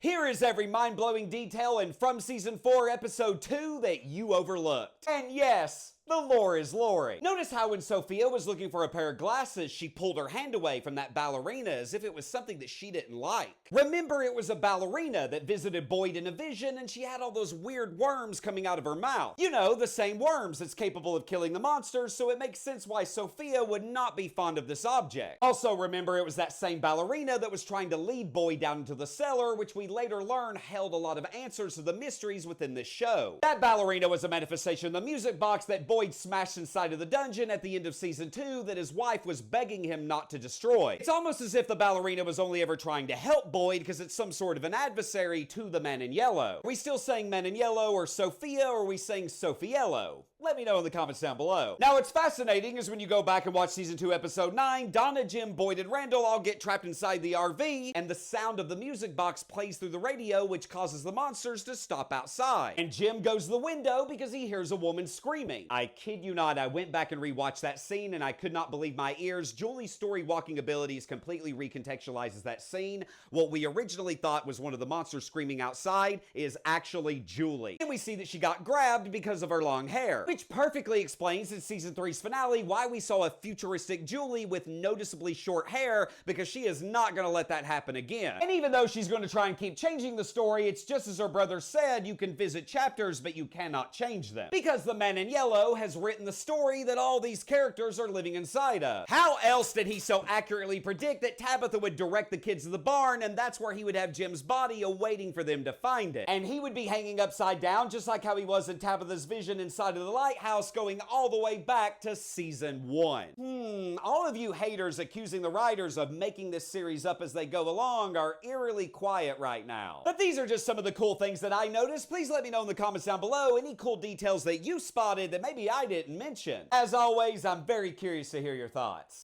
Here is every mind-blowing detail in From Season 4, Episode 2 that you overlooked. And yes, the lore is Lori. Notice how when Sophia was looking for a pair of glasses, she pulled her hand away from that ballerina as if it was something that she didn't like. Remember, it was a ballerina that visited Boyd in a vision, and she had all those weird worms coming out of her mouth. You know, the same worms that's capable of killing the monsters, so it makes sense why Sophia would not be fond of this object. Also, remember, it was that same ballerina that was trying to lead Boyd down into the cellar, which we later learn held a lot of answers to the mysteries within this show. That ballerina was a manifestation of the music box that Boyd smashed inside of the dungeon at the end of Season 2 that his wife was begging him not to destroy. It's almost as if the ballerina was only ever trying to help Boyd because it's some sort of an adversary to the Man in Yellow. Are we still saying Man in Yellow or Sophia, or are we saying Sophiello? Let me know in the comments down below. Now, what's fascinating is when you go back and watch Season 2, Episode 9, Donna, Jim, Boyd, and Randall all get trapped inside the RV, and the sound of the music box plays through the radio, which causes the monsters to stop outside. And Jim goes to the window because he hears a woman screaming. I kid you not, I went back and rewatched that scene, and I could not believe my ears. Julie's story walking abilities completely recontextualizes that scene. What we originally thought was one of the monsters screaming outside is actually Julie. And we see that she got grabbed because of her long hair, which perfectly explains in Season 3's finale why we saw a futuristic Julie with noticeably short hair, because she is not going to let that happen again. And even though she's going to try and keep changing the story, it's just as her brother said, you can visit chapters, but you cannot change them. Because the Man in Yellow has written the story that all these characters are living inside of. How else did he so accurately predict that Tabitha would direct the kids to the barn, and that's where he would have Jim's body awaiting for them to find it? And he would be hanging upside down, just like how he was in Tabitha's vision inside of the lighthouse, going all the way back to Season 1. All of you haters accusing the writers of making this series up as they go along are eerily quiet right now. But these are just some of the cool things that I noticed. Please let me know in the comments down below any cool details that you spotted that maybe I didn't mention. As always, I'm very curious to hear your thoughts.